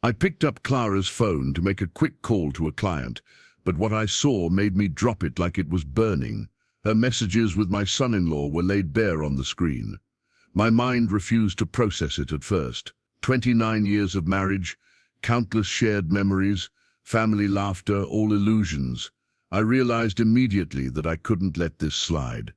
I picked up Clara's phone to make a quick call to a client, but what I saw made me drop it like it was burning. Her messages with my son-in-law were laid bare on the screen. My mind refused to process it at first. 29 years of marriage, countless shared memories, family laughter, all illusions. I realized immediately that I couldn't let this slide.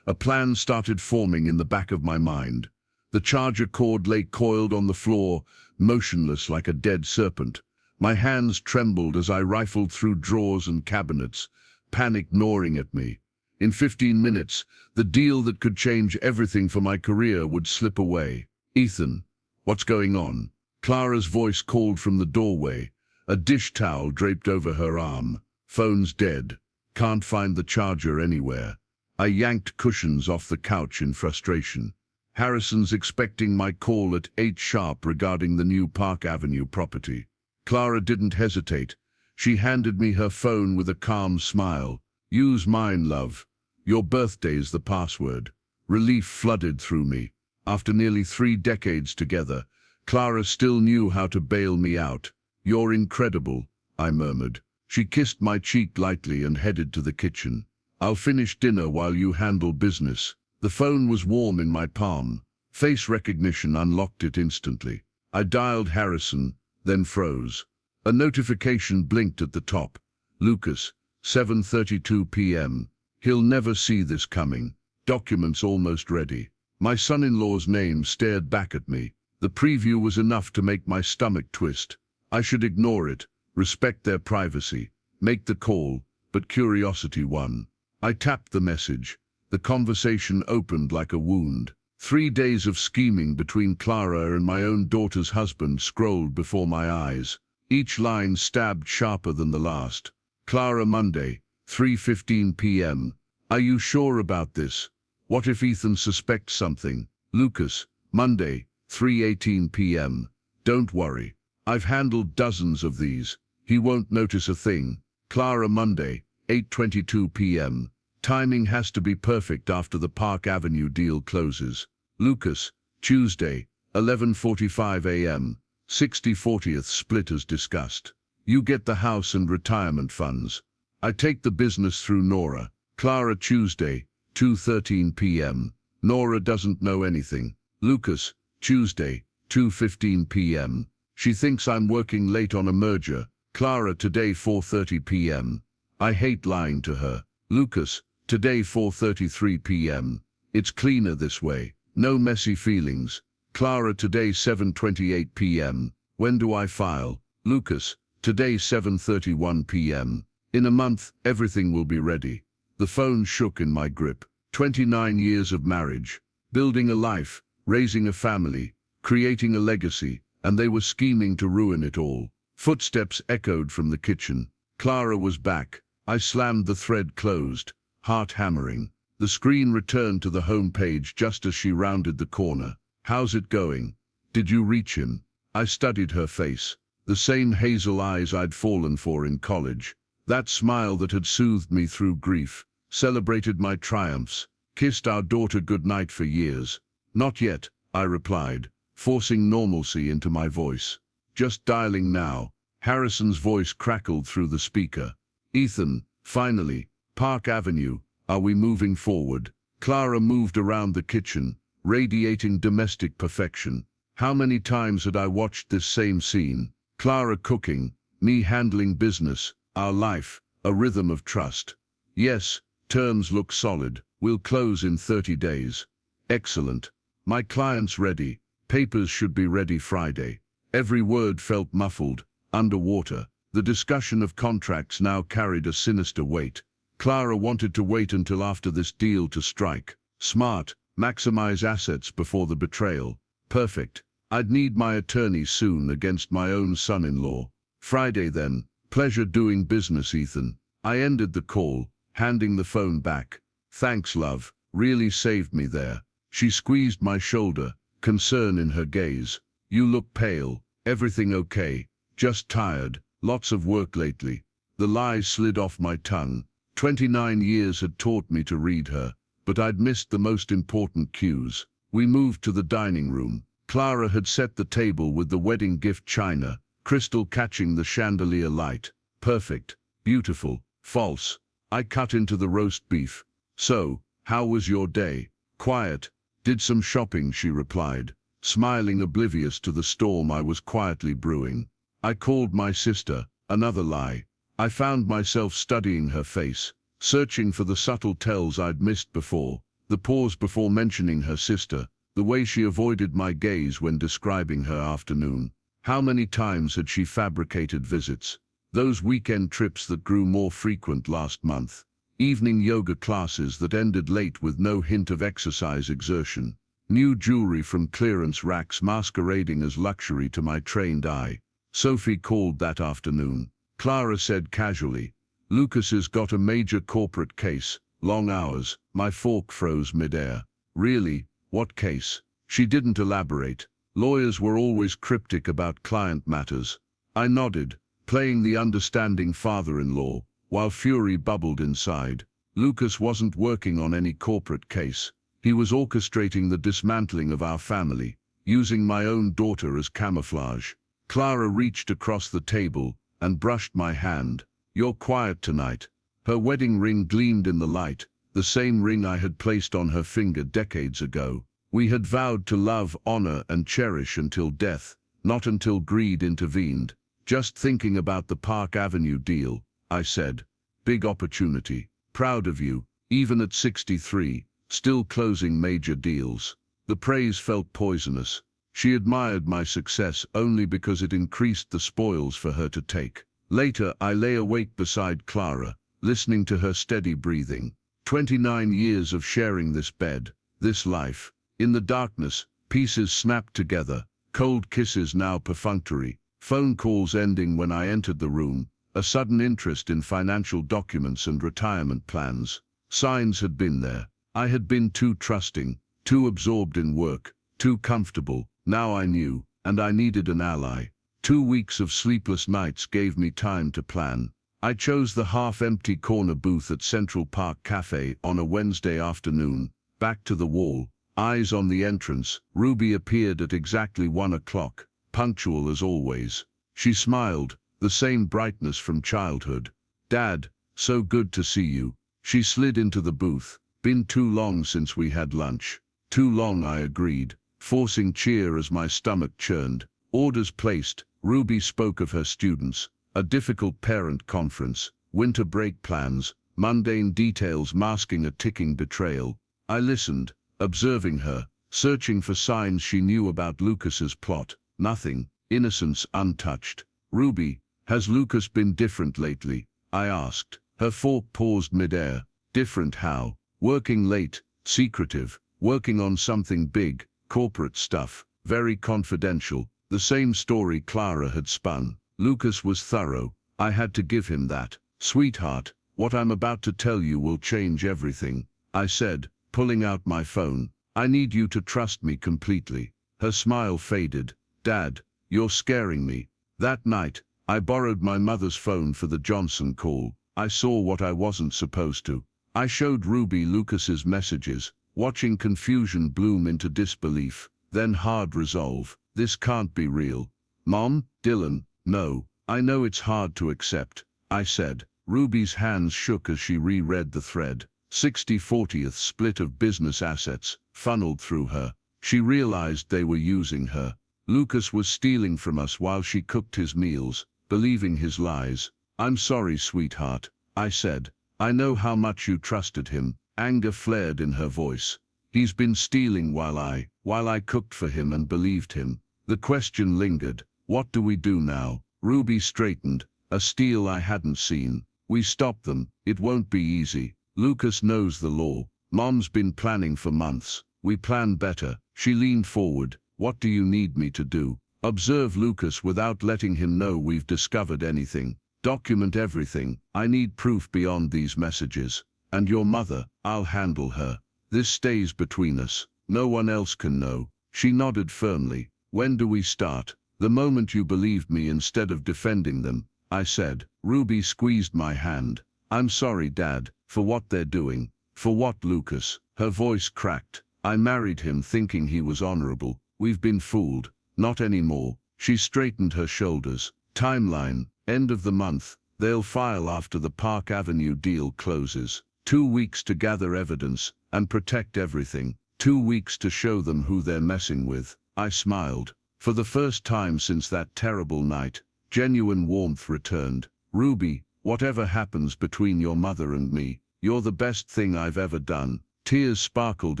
A plan started forming in the back of my mind. The charger cord lay coiled on the floor, motionless like a dead serpent. My hands trembled as I rifled through drawers and cabinets, panic gnawing at me. In 15 minutes, the deal that could change everything for my career would slip away. "Ethan, what's going on?" Clara's voice called from the doorway, a dish towel draped over her arm. "Phone's dead. Can't find the charger anywhere." I yanked cushions off the couch in frustration. "Harrison's expecting my call at 8 sharp regarding the new Park Avenue property." Clara didn't hesitate. She handed me her phone with a calm smile. "Use mine, love. Your birthday's the password." Relief flooded through me. After nearly 3 decades together, Clara still knew how to bail me out. "You're incredible," I murmured. She kissed my cheek lightly and headed to the kitchen. "I'll finish dinner while you handle business." The phone was warm in my palm. Face recognition unlocked it instantly. I dialed Harrison, then froze. A notification blinked at the top. "Lucas, 7:32 p.m. He'll never see this coming. Documents almost ready." My son-in-law's name stared back at me. The preview was enough to make my stomach twist. I should ignore it, respect their privacy, make the call, but curiosity won. I tapped the message. The conversation opened like a wound. 3 days of scheming between Clara and my own daughter's husband scrolled before my eyes. Each line stabbed sharper than the last. "Clara, Monday, 3:15 p.m. Are you sure about this? What if Ethan suspects something?" "Lucas, Monday, 3:18 p.m. Don't worry. I've handled dozens of these. He won't notice a thing." "Clara, Monday, 8:22 p.m. Timing has to be perfect after the Park Avenue deal closes." "Lucas, Tuesday, 11:45 a.m. 60/40th split as discussed. You get the house and retirement funds. I take the business through Nora." "Clara, Tuesday, 2:13 p.m. Nora doesn't know anything." "Lucas, Tuesday, 2:15 p.m. She thinks I'm working late on a merger." "Clara, today, 4:30 p.m. I hate lying to her." "Lucas, today, 4:33 p.m. It's cleaner this way. No messy feelings." "Clara, today, 7:28 p.m. When do I file?" "Lucas, today, 7:31 p.m. In a month, everything will be ready." The phone shook in my grip. 29 years of marriage, building a life, raising a family, creating a legacy, and they were scheming to ruin it all. Footsteps echoed from the kitchen. Clara was back. I slammed the thread closed, heart hammering. The screen returned to the home page just as she rounded the corner. "How's it going? Did you reach him?" I studied her face. The same hazel eyes I'd fallen for in college. That smile that had soothed me through grief, celebrated my triumphs, kissed our daughter goodnight for years. "Not yet," I replied, forcing normalcy into my voice. "Just dialing now." Harrison's voice crackled through the speaker. "Ethan, finally, Park Avenue, are we moving forward?" Clara moved around the kitchen, radiating domestic perfection. How many times had I watched this same scene? Clara cooking, me handling business, our life, a rhythm of trust. "Yes, terms look solid. We'll close in 30 days. "Excellent. My client's ready. Papers should be ready Friday." Every word felt muffled, underwater. The discussion of contracts now carried a sinister weight. Clara wanted to wait until after this deal to strike. Smart, maximize assets before the betrayal. Perfect. I'd need my attorney soon against my own son-in-law. "Friday then. Pleasure doing business, Ethan." I ended the call, handing the phone back. "Thanks, love. Really saved me there." She squeezed my shoulder, concern in her gaze. "You look pale. Everything okay?" "Just tired. Lots of work lately." The lies slid off my tongue. 29 years had taught me to read her, but I'd missed the most important cues. We moved to the dining room. Clara had set the table with the wedding gift china, crystal catching the chandelier light. Perfect, beautiful, false. I cut into the roast beef. So, how was your day? Quiet. Did some shopping, she replied, smiling, oblivious to the storm I was quietly brewing. I called my sister. Another lie. I found myself studying her face, searching for the subtle tells I'd missed before. The pause before mentioning her sister, the way she avoided my gaze when describing her afternoon. How many times had she fabricated visits? Those weekend trips that grew more frequent last month. Evening yoga classes that ended late with no hint of exercise exertion. New jewelry from clearance racks masquerading as luxury to my trained eye. Sophie called that afternoon. Clara said casually, "Lucas has got a major corporate case, long hours." My fork froze midair. Really? What case? She didn't elaborate. Lawyers were always cryptic about client matters. I nodded, playing the understanding father-in-law, while fury bubbled inside. Lucas wasn't working on any corporate case. He was orchestrating the dismantling of our family, using my own daughter as camouflage. Clara reached across the table and brushed my hand. "You're quiet tonight." Her wedding ring gleamed in the light, the same ring I had placed on her finger decades ago. We had vowed to love, honor, and cherish until death, not until greed intervened. "Just thinking about the Park Avenue deal," I said. "Big opportunity. Proud of you, even at 63, still closing major deals." The praise felt poisonous. She admired my success only because it increased the spoils for her to take. Later, I lay awake beside Clara, listening to her steady breathing. 29 years of sharing this bed, this life. In the darkness, pieces snapped together, cold kisses now perfunctory, phone calls ending when I entered the room, a sudden interest in financial documents and retirement plans. Signs had been there. I had been too trusting, too absorbed in work, too comfortable. Now I knew, and I needed an ally. 2 weeks of sleepless nights gave me time to plan. I chose the half-empty corner booth at Central Park Cafe on a Wednesday afternoon, back to the wall, eyes on the entrance. Ruby appeared at exactly 1 o'clock, punctual as always. She smiled, the same brightness from childhood. "Dad, so good to see you." She slid into the booth. "Been too long since we had lunch." "Too long," I agreed, forcing cheer as my stomach churned. Orders placed. Ruby spoke of her students, a difficult parent conference, winter break plans, mundane details masking a ticking betrayal. I listened, observing her, searching for signs she knew about Lucas's plot. Nothing. Innocence untouched. "Ruby, has Lucas been different lately?" I asked. Her fork paused midair. "Different how?" "Working late, secretive, working on something big, corporate stuff, very confidential." The same story Clara had spun. Lucas was thorough. I had to give him that. "Sweetheart, what I'm about to tell you will change everything," I said, pulling out my phone. "I need you to trust me completely." Her smile faded. "Dad, you're scaring me." That night, I borrowed my mother's phone for the Johnson call. I saw what I wasn't supposed to. I showed Ruby Lucas's messages, watching confusion bloom into disbelief, then hard resolve. "This can't be real." "Mom, Dylan, no. I know it's hard to accept," I said. Ruby's hands shook as she reread the thread. 60/40th split of business assets, funneled through her. She realized they were using her. Lucas was stealing from us while she cooked his meals, believing his lies. "I'm sorry, sweetheart," I said. "I know how much you trusted him." Anger flared in her voice. "He's been stealing while I cooked for him and believed him." The question lingered. "What do we do now?" Ruby straightened. "A steal I hadn't seen. We stop them. It won't be easy. Lucas knows the law. Mom's been planning for months. We plan better." She leaned forward. "What do you need me to do?" "Observe Lucas without letting him know we've discovered anything. Document everything. I need proof beyond these messages. And your mother, I'll handle her. This stays between us. No one else can know." She nodded firmly. "When do we start?" "The moment you believed me instead of defending them," I said. Ruby squeezed my hand. "I'm sorry, Dad, for what they're doing." "For what, Lucas?" Her voice cracked. "I married him thinking he was honorable. We've been fooled. Not anymore." She straightened her shoulders. Timeline, end of the month. They'll file after the Park Avenue deal closes. 2 weeks to gather evidence and protect everything. 2 weeks to show them who they're messing with. I smiled. For the first time since that terrible night, genuine warmth returned. Ruby, whatever happens between your mother and me, you're the best thing I've ever done. Tears sparkled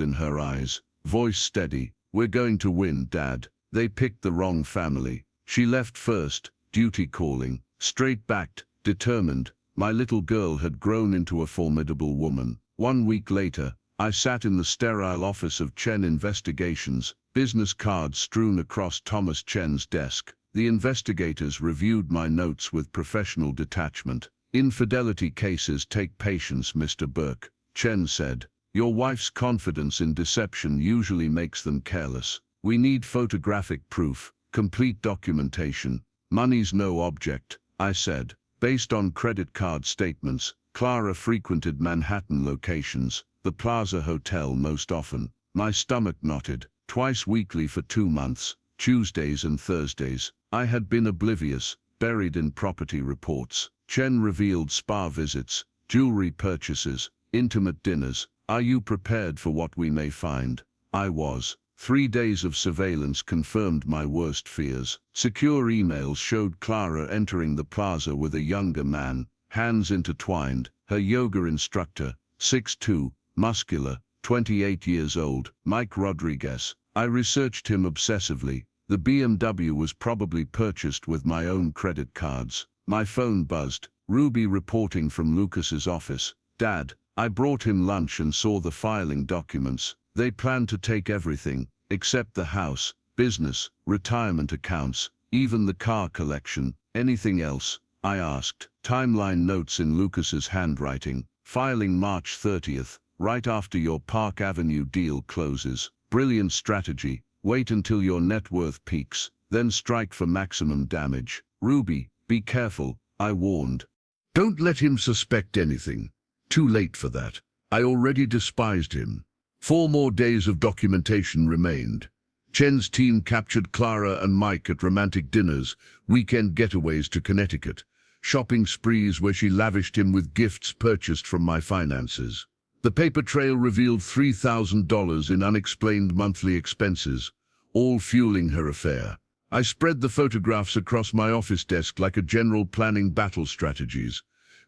in her eyes, voice steady. We're going to win, Dad. They picked the wrong family. She left first, duty calling, straight-backed, determined. My little girl had grown into a formidable woman. 1 week later, I sat in the sterile office of Chen Investigations, business cards strewn across Thomas Chen's desk. The investigators reviewed my notes with professional detachment. Infidelity cases take patience, Mr. Burke, Chen said. Your wife's confidence in deception usually makes them careless. We need photographic proof, complete documentation. Money's no object, I said. Based on credit card statements, Clara frequented Manhattan locations, the Plaza Hotel most often. My stomach knotted. Twice weekly for 2 months, Tuesdays and Thursdays. I had been oblivious, buried in property reports. Chen revealed spa visits, jewelry purchases, intimate dinners. Are you prepared for what we may find? I was. 3 days of surveillance confirmed my worst fears. Secure emails showed Clara entering the plaza with a younger man, hands intertwined. Her yoga instructor, 6'2", muscular, 28 years old, Mike Rodriguez. I researched him obsessively. The BMW was probably purchased with my own credit cards. My phone buzzed. Ruby reporting from Lucas's office. Dad, I brought him lunch and saw the filing documents. They plan to take everything, except the house, business, retirement accounts, even the car collection. Anything else? I asked. Timeline notes in Lucas's handwriting. Filing March 30th, right after your Park Avenue deal closes. Brilliant strategy. Wait until your net worth peaks, then strike for maximum damage. Ruby, be careful, I warned. Don't let him suspect anything. Too late for that. I already despised him. 4 more days of documentation remained. Chen's team captured Clara and Mike at romantic dinners, weekend getaways to Connecticut, shopping sprees where she lavished him with gifts purchased from my finances. The paper trail revealed $3,000 in unexplained monthly expenses, all fueling her affair. I spread the photographs across my office desk like a general planning battle strategies.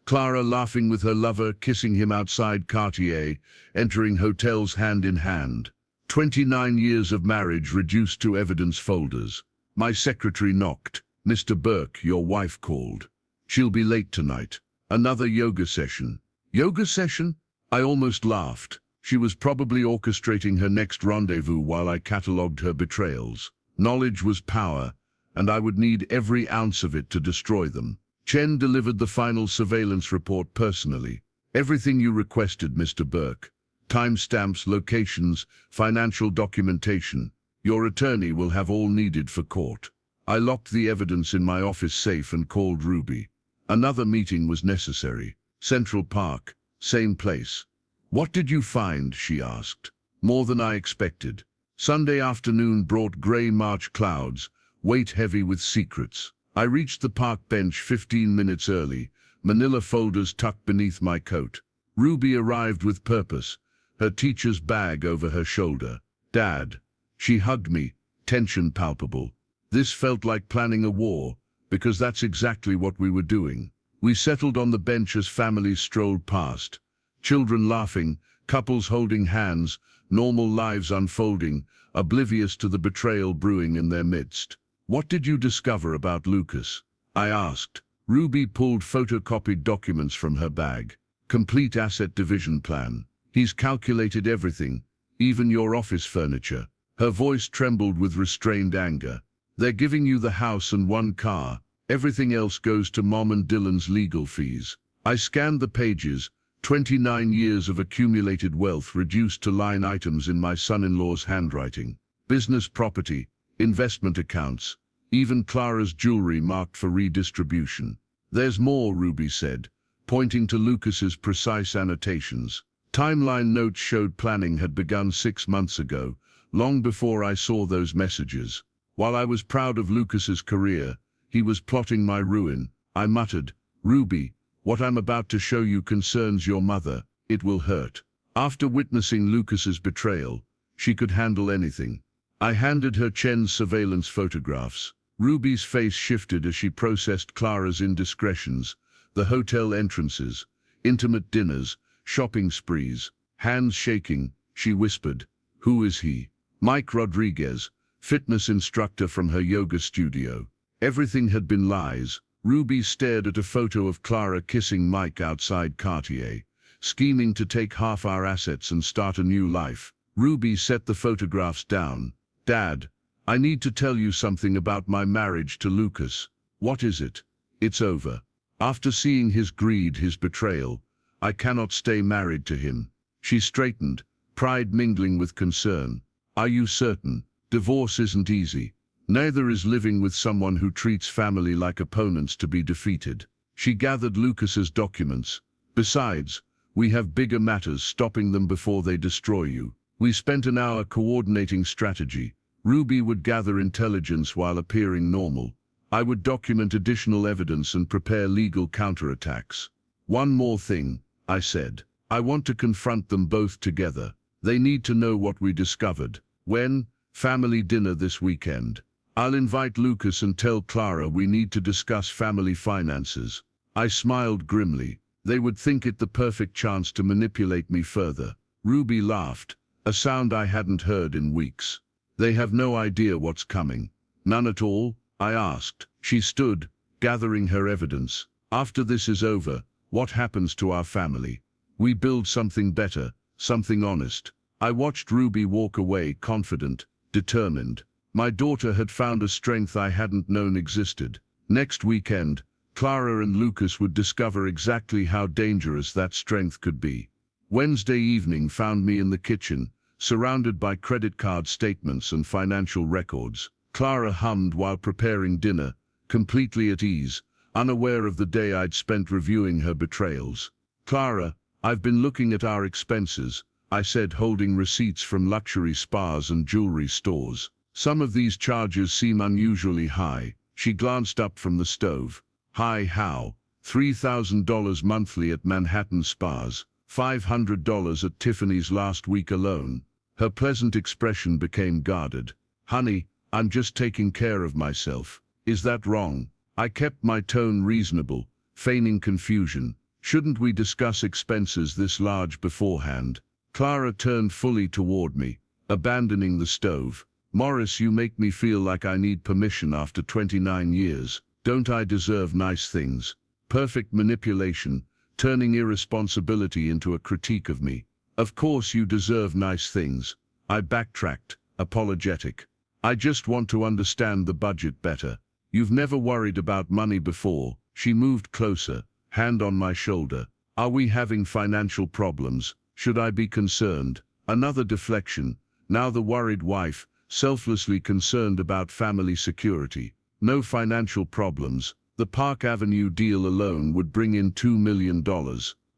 Clara laughing with her lover, kissing him outside Cartier, entering hotels hand in hand. 29 years of marriage reduced to evidence folders. My secretary knocked. Mr. Burke, your wife called. She'll be late tonight. Another yoga session. Yoga session? I almost laughed. She was probably orchestrating her next rendezvous while I catalogued her betrayals. Knowledge was power, and I would need every ounce of it to destroy them. Chen delivered the final surveillance report personally. Everything you requested, Mr. Burke. Timestamps, locations, financial documentation. Your attorney will have all needed for court. I locked the evidence in my office safe and called Ruby. Another meeting was necessary. Central Park, same place. What did you find? She asked. More than I expected. Sunday afternoon brought gray March clouds, weight heavy with secrets. I reached the park bench 15 minutes early, manila folders tucked beneath my coat. Ruby arrived with purpose, her teacher's bag over her shoulder. Dad. She hugged me, tension palpable. This felt like planning a war, because that's exactly what we were doing. We settled on the bench as families strolled past. Children laughing, couples holding hands, normal lives unfolding, oblivious to the betrayal brewing in their midst. What did you discover about Lucas? I asked. Ruby pulled photocopied documents from her bag. Complete asset division plan. He's calculated everything, even your office furniture. Her voice trembled with restrained anger. They're giving you the house and 1 car. Everything else goes to Mom and Dylan's legal fees. I scanned the pages. 29 years of accumulated wealth reduced to line items in my son-in-law's handwriting. Business property, investment accounts, even Clara's jewelry marked for redistribution. There's more, Ruby said, pointing to Lucas's precise annotations. Timeline notes showed planning had begun 6 months ago, long before I saw those messages. While I was proud of Lucas's career, he was plotting my ruin. I muttered, "Ruby, what I'm about to show you concerns your mother. It will hurt." After witnessing Lucas's betrayal, she could handle anything. I handed her Chen's surveillance photographs. Ruby's face shifted as she processed Clara's indiscretions, the hotel entrances, intimate dinners, shopping sprees. Hands shaking, she whispered, "Who is he?" "Mike Rodriguez, fitness instructor from her yoga studio." Everything had been lies. Ruby stared at a photo of Clara kissing Mike outside Cartier, scheming to take half our assets and start a new life. Ruby set the photographs down. "Dad, I need to tell you something about my marriage to Lucas." "What is it?" "It's over. After seeing his greed, his betrayal, I cannot stay married to him." She straightened, pride mingling with concern. "Are you certain? Divorce isn't easy. Neither is living with someone who treats family like opponents to be defeated." She gathered Lucas's documents. "Besides, we have bigger matters, stopping them before they destroy you." We spent an hour coordinating strategy. Ruby would gather intelligence while appearing normal. I would document additional evidence and prepare legal counterattacks. "One more thing," I said. "I want to confront them both together. They need to know what we discovered." "When?" "Family dinner this weekend. I'll invite Lucas and tell Clara we need to discuss family finances." I smiled grimly. They would think it the perfect chance to manipulate me further. Ruby laughed, a sound I hadn't heard in weeks. "They have no idea what's coming." "None at all?" I asked. She stood, gathering her evidence. "After this is over, what happens to our family? We build something better, something honest." I watched Ruby walk away, confident, determined. My daughter had found a strength I hadn't known existed. Next weekend, Clara and Lucas would discover exactly how dangerous that strength could be. Wednesday evening found me in the kitchen, surrounded by credit card statements and financial records. Clara hummed while preparing dinner, completely at ease, unaware of the day I'd spent reviewing her betrayals. "Clara, I've been looking at our expenses," I said, holding receipts from luxury spas and jewelry stores. "Some of these charges seem unusually high." She glanced up from the stove. "High how?" $3,000 monthly at Manhattan spas, $500 at Tiffany's last week alone. Her pleasant expression became guarded. "Honey, I'm just taking care of myself." "Is that wrong?" I kept my tone reasonable, feigning confusion. "Shouldn't we discuss expenses this large beforehand?" Clara turned fully toward me, abandoning the stove. "Morris, you make me feel like I need permission after 29 years. Don't I deserve nice things?" Perfect manipulation, turning irresponsibility into a critique of me. "Of course you deserve nice things." I backtracked, apologetic. "I just want to understand the budget better. You've never worried about money before." She moved closer, hand on my shoulder. "Are we having financial problems? Should I be concerned?" Another deflection, now the worried wife, selflessly concerned about family security. "No financial problems. The Park Avenue deal alone would bring in $2 million.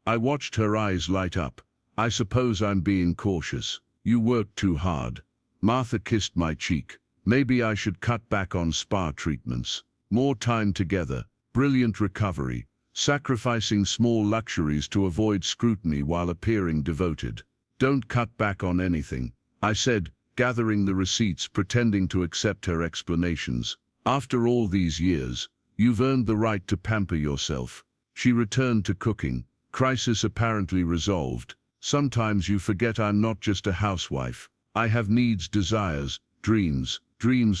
I watched her eyes light up. "I suppose I'm being cautious. You work too hard." Martha kissed my cheek. "Maybe I should cut back on spa treatments. More time together. Brilliant recovery. Sacrificing small luxuries to avoid scrutiny while appearing devoted." "Don't cut back on anything," I said, gathering the receipts, pretending to accept her explanations. "After all these years, you've earned the right to pamper yourself." She returned to cooking, crisis apparently resolved. "Sometimes you forget I'm not just a housewife. I have needs, desires, dreams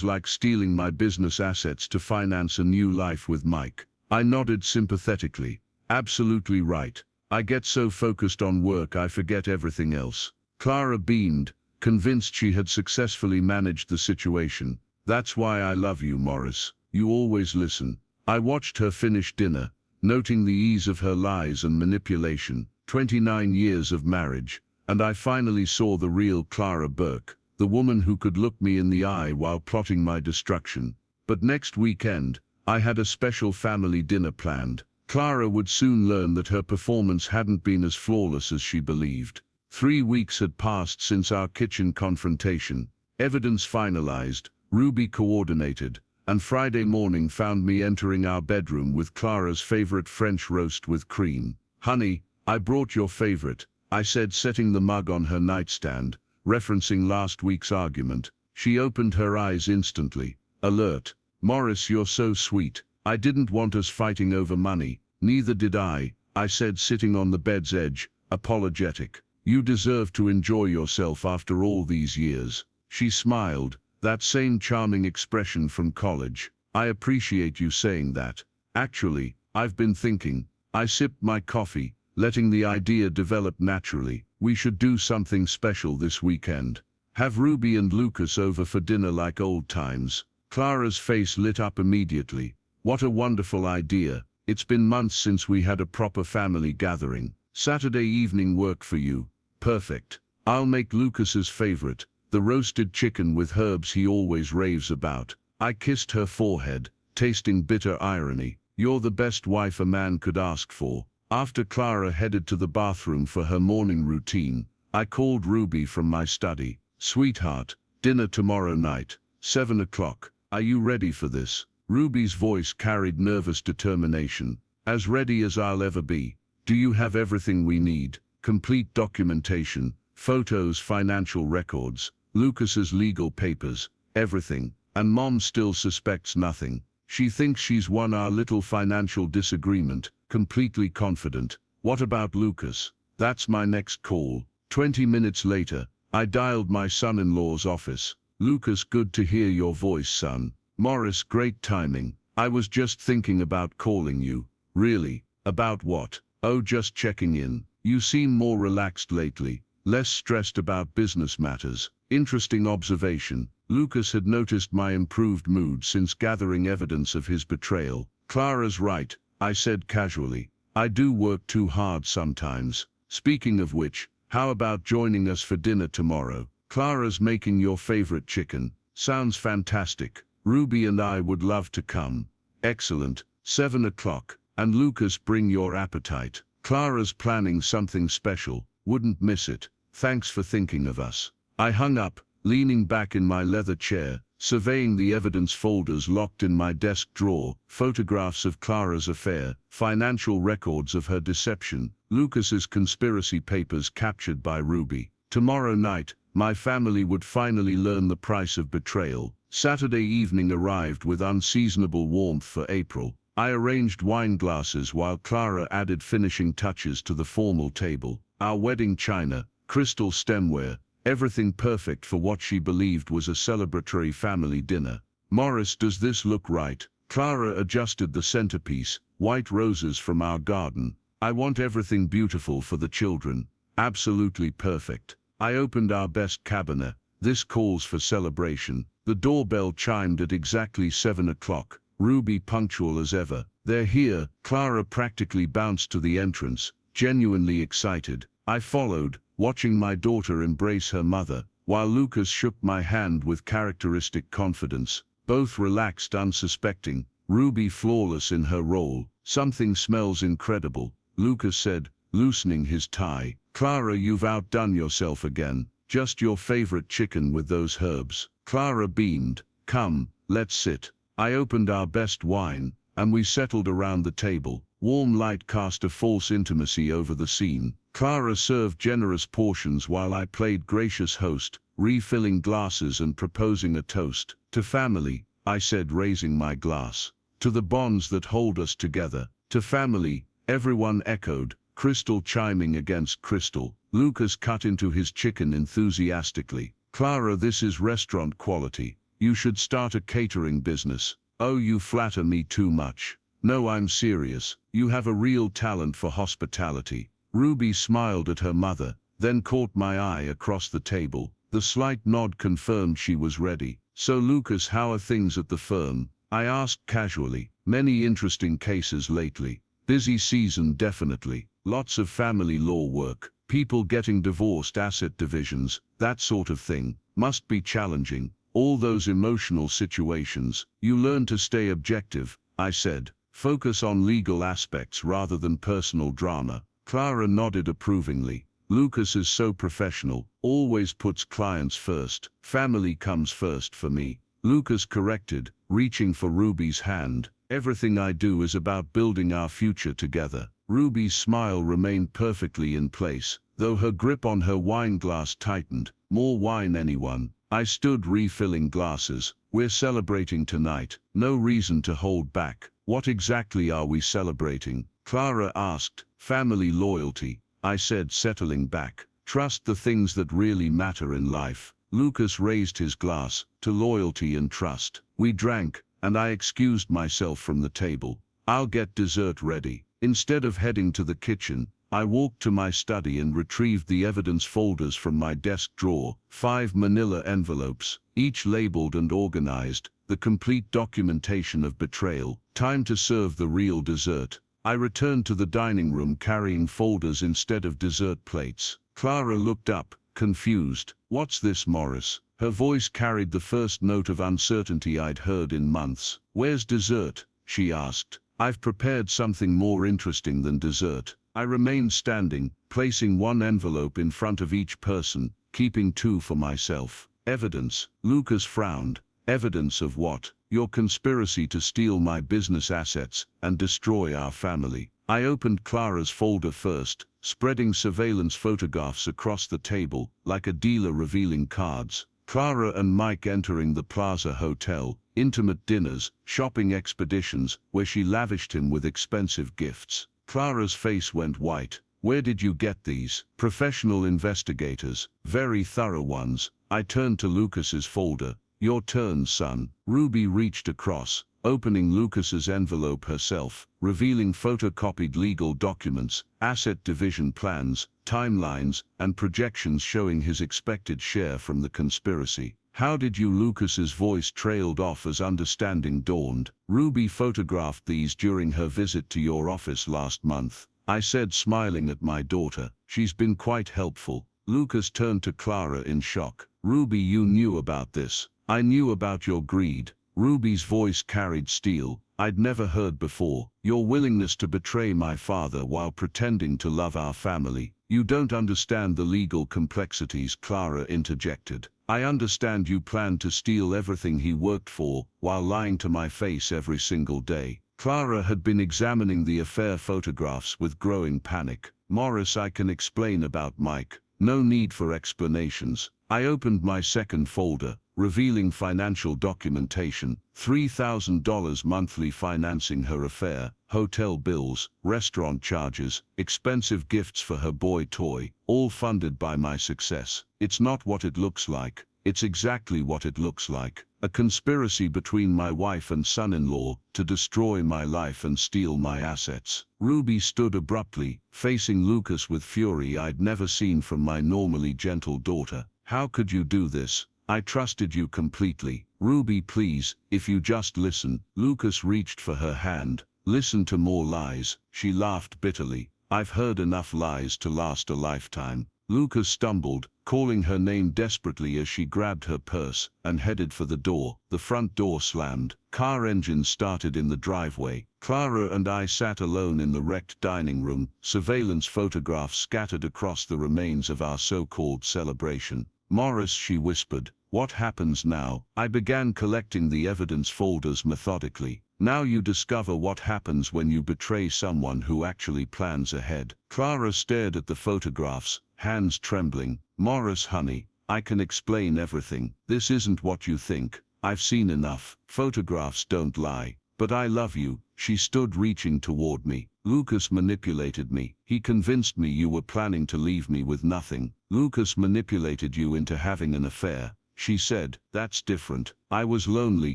like stealing my business assets to finance a new life with Mike." I nodded sympathetically. "Absolutely right. I get so focused on work I forget everything else." Clara beamed, convinced she had successfully managed the situation. "That's why I love you, Morris. You always listen." I watched her finish dinner, noting the ease of her lies and manipulation. 29 years of marriage, and I finally saw the real Clara Burke, the woman who could look me in the eye while plotting my destruction. But next weekend, I had a special family dinner planned. Clara would soon learn that her performance hadn't been as flawless as she believed. 3 weeks had passed since our kitchen confrontation. Evidence finalized, Ruby coordinated, and Friday morning found me entering our bedroom with Clara's favorite French roast with cream. "Honey, I brought your favorite," I said, setting the mug on her nightstand, referencing last week's argument. She opened her eyes instantly, alert. "Morris, you're so sweet. I didn't want us fighting over money." "Neither did I," said, sitting on the bed's edge, apologetic. "You deserve to enjoy yourself after all these years." She smiled, that same charming expression from college. "I appreciate you saying that. Actually, I've been thinking." I sipped my coffee, letting the idea develop naturally. "We should do something special this weekend. Have Ruby and Lucas over for dinner like old times." Clara's face lit up immediately. "What a wonderful idea. It's been months since we had a proper family gathering. Saturday evening work for you?" "Perfect. I'll make Lucas's favorite, the roasted chicken with herbs he always raves about." I kissed her forehead, tasting bitter irony. "You're the best wife a man could ask for." After Clara headed to the bathroom for her morning routine, I called Ruby from my study. "Sweetheart, dinner tomorrow night, 7 o'clock. Are you ready for this?" Ruby's voice carried nervous determination. "As ready as I'll ever be. Do you have everything we need? Complete documentation, photos, financial records, Lucas's legal papers, everything. And Mom still suspects nothing. She thinks she's won our little financial disagreement, completely confident." "What about Lucas?" "That's my next call." 20 minutes later, I dialed my son-in-law's office. "Lucas, good to hear your voice, son." "Morris, great timing. I was just thinking about calling you." "Really? About what?" "Oh, just checking in. You seem more relaxed lately, less stressed about business matters." Interesting observation. Lucas had noticed my improved mood since gathering evidence of his betrayal. "Clara's right," I said casually. "I do work too hard sometimes. Speaking of which, how about joining us for dinner tomorrow? Clara's making your favorite chicken." "Sounds fantastic. Ruby and I would love to come." "Excellent. 7 o'clock. And Lucas, bring your appetite. Clara's planning something special. Wouldn't miss it. Thanks for thinking of us." I hung up, leaning back in my leather chair, surveying the evidence folders locked in my desk drawer, photographs of Clara's affair, financial records of her deception, Lucas's conspiracy papers captured by Ruby. Tomorrow night, my family would finally learn the price of betrayal. Saturday evening arrived with unseasonable warmth for April. I arranged wine glasses while Clara added finishing touches to the formal table. Our wedding china, crystal stemware, everything perfect for what she believed was a celebratory family dinner. "Morris, does this look right?" Clara adjusted the centerpiece, white roses from our garden. "I want everything beautiful for the children." "Absolutely perfect." I opened our best cabinet. "This calls for celebration." The doorbell chimed at exactly 7 o'clock. Ruby punctual as ever. "They're here." Clara practically bounced to the entrance, genuinely excited. I followed, watching my daughter embrace her mother, while Lucas shook my hand with characteristic confidence. Both relaxed, unsuspecting, Ruby flawless in her role. "Something smells incredible," Lucas said, loosening his tie. "Clara, you've outdone yourself again. Just your favorite chicken with those herbs." Clara beamed. "Come, let's sit." I opened our best wine, and we settled around the table. Warm light cast a false intimacy over the scene. Clara served generous portions while I played gracious host, refilling glasses and proposing a toast. "To family," I said, raising my glass. "To the bonds that hold us together." "To family," everyone echoed, crystal chiming against crystal. Lucas cut into his chicken enthusiastically. "Clara, this is restaurant quality. You should start a catering business." "Oh, you flatter me too much." "No, I'm serious. You have a real talent for hospitality." Ruby smiled at her mother, then caught my eye across the table. The slight nod confirmed she was ready. "So Lucas, how are things at the firm?" I asked casually. "Many interesting cases lately. Busy season definitely. Lots of family law work. People getting divorced, asset divisions, that sort of thing. Must be challenging. All those emotional situations." "You learn to stay objective," I said. "Focus on legal aspects rather than personal drama." Clara nodded approvingly. "Lucas is so professional, always puts clients first. Family comes first for me." Lucas corrected, reaching for Ruby's hand. "Everything I do is about building our future together." Ruby's smile remained perfectly in place, though her grip on her wine glass tightened. "More wine, anyone?" I stood, refilling glasses. "We're celebrating tonight. No reason to hold back." "What exactly are we celebrating?" Clara asked. "Family loyalty," I said, settling back. "Trust, the things that really matter in life." Lucas raised his glass, "To loyalty and trust." We drank, and I excused myself from the table. "I'll get dessert ready." Instead of heading to the kitchen, I walked to my study and retrieved the evidence folders from my desk drawer. 5 manila envelopes, each labeled and organized, the complete documentation of betrayal. Time to serve the real dessert. I returned to the dining room carrying folders instead of dessert plates. Clara looked up, confused. "What's this, Morris?" Her voice carried the first note of uncertainty I'd heard in months. "Where's dessert?" she asked. "I've prepared something more interesting than dessert." I remained standing, placing one envelope in front of each person, keeping 2 for myself. "Evidence." Lucas frowned. "Evidence of what?" "Your conspiracy to steal my business assets and destroy our family." I opened Clara's folder first, spreading surveillance photographs across the table, like a dealer revealing cards. Clara and Mike entering the Plaza Hotel, intimate dinners, shopping expeditions, where she lavished him with expensive gifts. Clara's face went white. "Where did you get these?" "Professional investigators, very thorough ones." I turned to Lucas's folder. "Your turn, son." Ruby reached across, opening Lucas's envelope herself, revealing photocopied legal documents, asset division plans, timelines, and projections showing his expected share from the conspiracy. "How did you?" Lucas's voice trailed off as understanding dawned. "Ruby photographed these during her visit to your office last month," I said, smiling at my daughter. "She's been quite helpful." Lucas turned to Clara in shock. "Ruby, you knew about this." "I knew about your greed." Ruby's voice carried steel. "I'd never heard before. Your willingness to betray my father while pretending to love our family." "You don't understand the legal complexities," Clara interjected. "I understand you planned to steal everything he worked for, while lying to my face every single day." Clara had been examining the affair photographs with growing panic. "Morris, I can explain about Mike." "No need for explanations." I opened my second folder, revealing financial documentation, $3,000 monthly financing her affair, hotel bills, restaurant charges, expensive gifts for her boy toy, all funded by my success. "It's not what it looks like." "It's exactly what it looks like. A conspiracy between my wife and son-in-law to destroy my life and steal my assets." Ruby stood abruptly, facing Lucas with fury I'd never seen from my normally gentle daughter. "How could you do this? I trusted you completely." "Ruby, please, if you just listen." Lucas reached for her hand. "Listen to more lies." She laughed bitterly. "I've heard enough lies to last a lifetime." Lucas stumbled, calling her name desperately as she grabbed her purse and headed for the door. The front door slammed. Car engines started in the driveway. Clara and I sat alone in the wrecked dining room, surveillance photographs scattered across the remains of our so-called celebration. "Morris," she whispered, "what happens now?" I began collecting the evidence folders methodically. "Now you discover what happens when you betray someone who actually plans ahead." Clara stared at the photographs, hands trembling. "Morris, honey, I can explain everything. This isn't what you think. I've seen enough. Photographs don't lie. But I love you." She stood, reaching toward me. "Lucas manipulated me. He convinced me you were planning to leave me with nothing." "Lucas manipulated you into having an affair," she said. "That's different." I was lonely,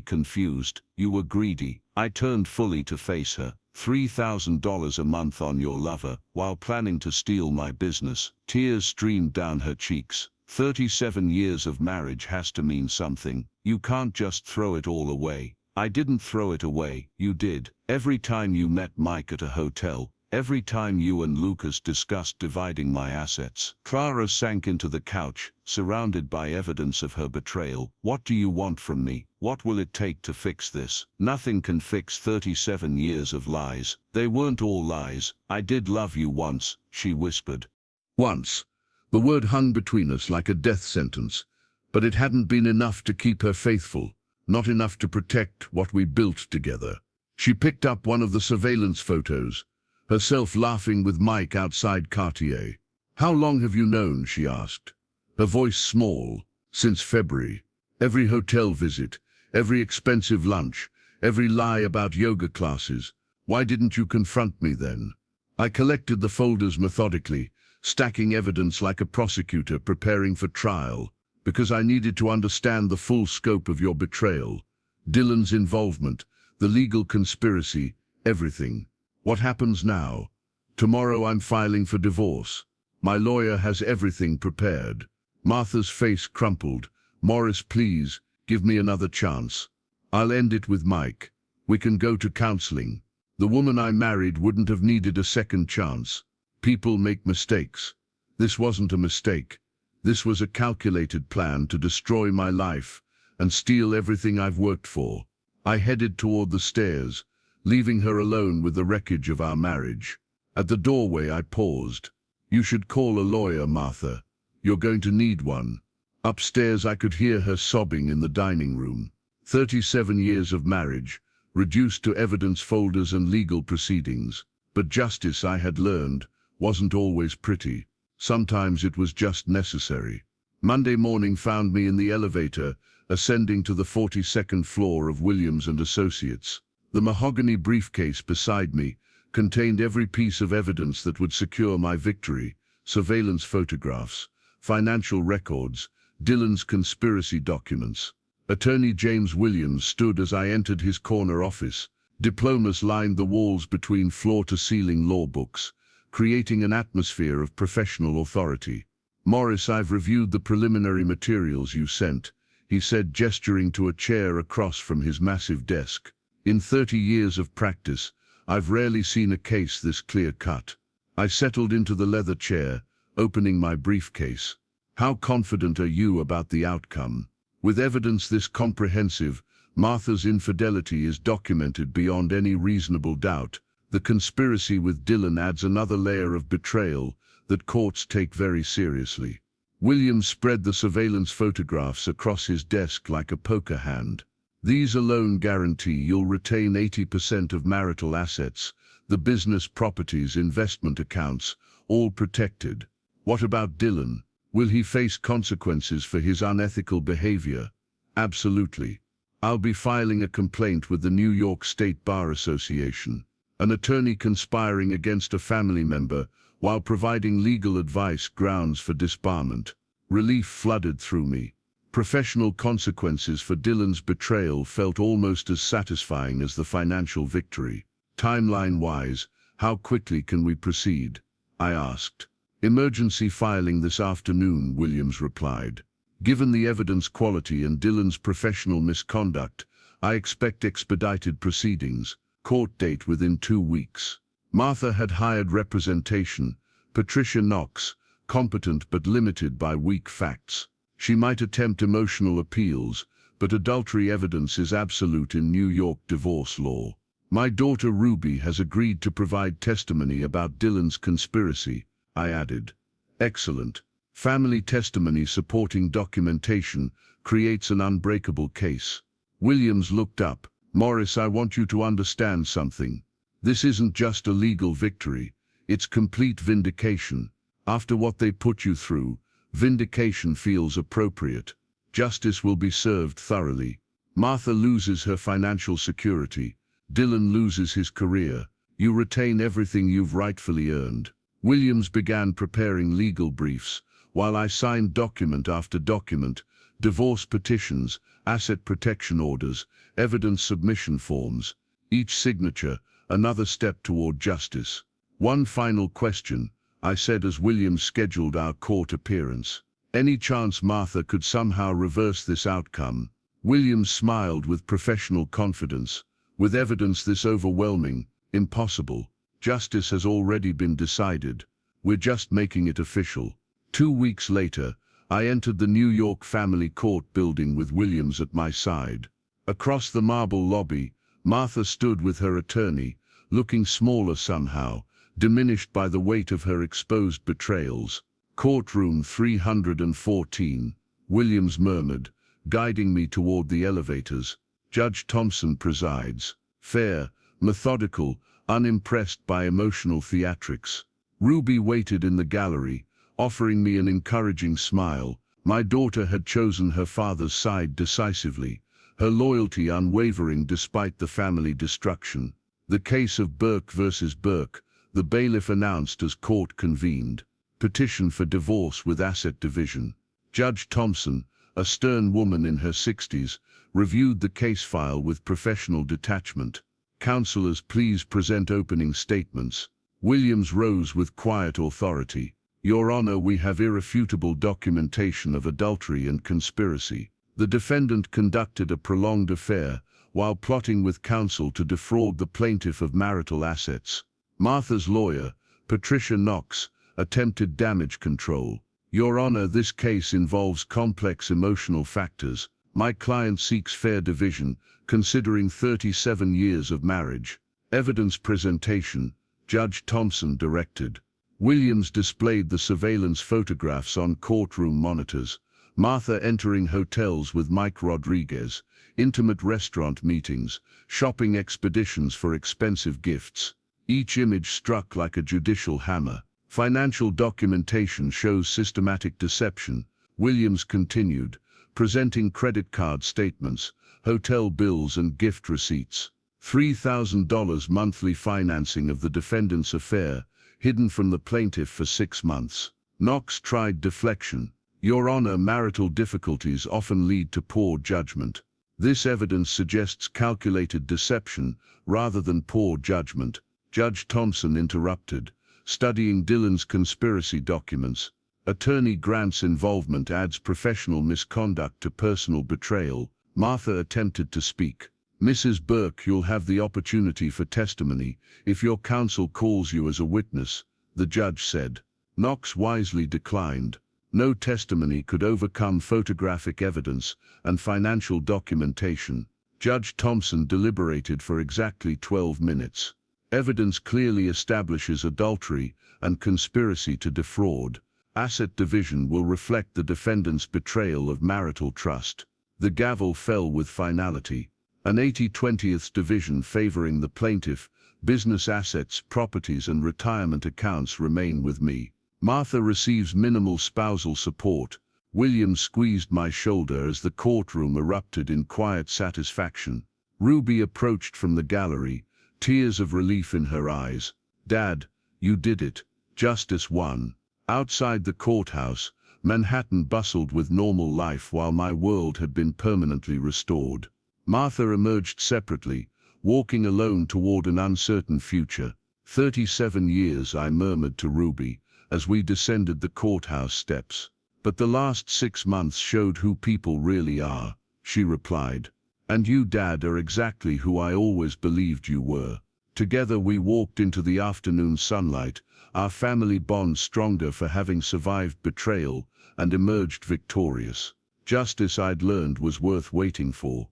confused. "You were greedy." I turned fully to face her. $3,000 a month on your lover, while planning to steal my business. Tears streamed down her cheeks. 37 years of marriage has to mean something. You can't just throw it all away. I didn't throw it away, you did. Every time you met Mike at a hotel, every time you and Lucas discussed dividing my assets. Clara sank into the couch, surrounded by evidence of her betrayal. "What do you want from me? What will it take to fix this?" "Nothing can fix 37 years of lies." "They weren't all lies. I did love you once," she whispered. Once. The word hung between us like a death sentence, but it hadn't been enough to keep her faithful. not enough to protect what we built together. She picked up one of the surveillance photos, herself laughing with Mike outside Cartier. "How long have you known?" she asked, her voice small. "Since February. Every hotel visit, every expensive lunch, every lie about yoga classes. Why didn't you confront me then?" I collected the folders methodically, stacking evidence like a prosecutor preparing for trial, because I needed to understand the full scope of your betrayal, Dylan's involvement, the legal conspiracy, everything. What happens now? Tomorrow I'm filing for divorce. My lawyer has everything prepared. Martha's face crumpled. "Morris, please, give me another chance. I'll end it with Mike. We can go to counseling. The woman I married wouldn't have needed a second chance. People make mistakes. This wasn't a mistake. This was a calculated plan to destroy my life and steal everything I've worked for." I headed toward the stairs, leaving her alone with the wreckage of our marriage. At the doorway I paused. "You should call a lawyer, Martha. You're going to need one." Upstairs I could hear her sobbing in the dining room. 37 years of marriage, reduced to evidence folders and legal proceedings. But justice, I had learned, wasn't always pretty. Sometimes it was just necessary. Monday morning found me in the elevator, ascending to the 42nd floor of Williams & Associates. The mahogany briefcase beside me contained every piece of evidence that would secure my victory: surveillance photographs, financial records, Dylan's conspiracy documents. Attorney James Williams stood as I entered his corner office. Diplomas lined the walls between floor-to-ceiling law books, creating an atmosphere of professional authority. "Morris, I've reviewed the preliminary materials you sent," he said, gesturing to a chair across from his massive desk. "In 30 years of practice, I've rarely seen a case this clear-cut." I settled into the leather chair, opening my briefcase. "How confident are you about the outcome?" "With evidence this comprehensive, Martha's infidelity is documented beyond any reasonable doubt. The conspiracy with Dylan adds another layer of betrayal that courts take very seriously." Williams spread the surveillance photographs across his desk like a poker hand. "These alone guarantee you'll retain 80% of marital assets, the business properties, investment accounts, all protected. What about Dylan? Will he face consequences for his unethical behavior?" "Absolutely. I'll be filing a complaint with the New York State Bar Association. An attorney conspiring against a family member while providing legal advice grounds for disbarment." Relief flooded through me. Professional consequences for Dylan's betrayal felt almost as satisfying as the financial victory. "Timeline-wise, how quickly can we proceed?" I asked. "Emergency filing this afternoon," Williams replied. "Given the evidence quality and Dylan's professional misconduct, I expect expedited proceedings. Court date within 2 weeks." Martha had hired representation, Patricia Knox, competent but limited by weak facts. She might attempt emotional appeals, but adultery evidence is absolute in New York divorce law. "My daughter Ruby has agreed to provide testimony about Dylan's conspiracy," I added. "Excellent. Family testimony supporting documentation creates an unbreakable case." Williams looked up. "Morris, I want you to understand something. This isn't just a legal victory, it's complete vindication. After what they put you through, vindication feels appropriate. Justice will be served thoroughly. Martha loses her financial security. Dylan loses his career. You retain everything you've rightfully earned." Williams began preparing legal briefs, while I signed document after document: divorce petitions, asset protection orders, evidence submission forms. Each signature, another step toward justice. "One final question," I said as Williams scheduled our court appearance. "Any chance Martha could somehow reverse this outcome?" Williams smiled with professional confidence. "With evidence this overwhelming, impossible. Justice has already been decided. We're just making it official." 2 weeks later, I entered the New York Family Court building with Williams at my side. Across the marble lobby, Martha stood with her attorney, looking smaller somehow, diminished by the weight of her exposed betrayals. "Courtroom 314, Williams murmured, guiding me toward the elevators. Judge Thompson presides. Fair, methodical, unimpressed by emotional theatrics. Ruby waited in the gallery, offering me an encouraging smile. My daughter had chosen her father's side decisively, her loyalty unwavering despite the family destruction. The case of Burke versus Burke, the bailiff announced as court convened. Petition for divorce with asset division. Judge Thompson, a stern woman in her 60s, reviewed the case file with professional detachment. Counselors, please present opening statements. Williams rose with quiet authority. Your Honor, we have irrefutable documentation of adultery and conspiracy. The defendant conducted a prolonged affair while plotting with counsel to defraud the plaintiff of marital assets. Martha's lawyer, Patricia Knox, attempted damage control. Your Honor, this case involves complex emotional factors. My client seeks fair division, considering 37 years of marriage. Evidence presentation, Judge Thompson directed. Williams displayed the surveillance photographs on courtroom monitors. Martha entering hotels with Mike Rodriguez, intimate restaurant meetings, shopping expeditions for expensive gifts. Each image struck like a judicial hammer. Financial documentation shows systematic deception. Williams continued, presenting credit card statements, hotel bills and gift receipts. $3,000 monthly financing of the defendant's affair, hidden from the plaintiff for 6 months. Knox tried deflection. Your Honor, marital difficulties often lead to poor judgment. This evidence suggests calculated deception rather than poor judgment. Judge Thompson interrupted, studying Dylan's conspiracy documents. Attorney Grant's involvement adds professional misconduct to personal betrayal. Martha attempted to speak. Mrs. Burke, you'll have the opportunity for testimony if your counsel calls you as a witness, the judge said. Knox wisely declined. No testimony could overcome photographic evidence and financial documentation. Judge Thompson deliberated for exactly 12 minutes. Evidence clearly establishes adultery and conspiracy to defraud. Asset division will reflect the defendant's betrayal of marital trust. The gavel fell with finality. An 80-20th division favoring the plaintiff. Business assets, properties and retirement accounts remain with me. Martha receives minimal spousal support. William squeezed my shoulder as the courtroom erupted in quiet satisfaction. Ruby approached from the gallery, tears of relief in her eyes. Dad, you did it. Justice won. Outside the courthouse, Manhattan bustled with normal life while my world had been permanently restored. Martha emerged separately, walking alone toward an uncertain future. 37 years, I murmured to Ruby, as we descended the courthouse steps. But the last 6 months showed who people really are, she replied. And you, Dad, are exactly who I always believed you were. Together we walked into the afternoon sunlight, our family bond stronger for having survived betrayal and emerged victorious. Justice, I'd learned, was worth waiting for.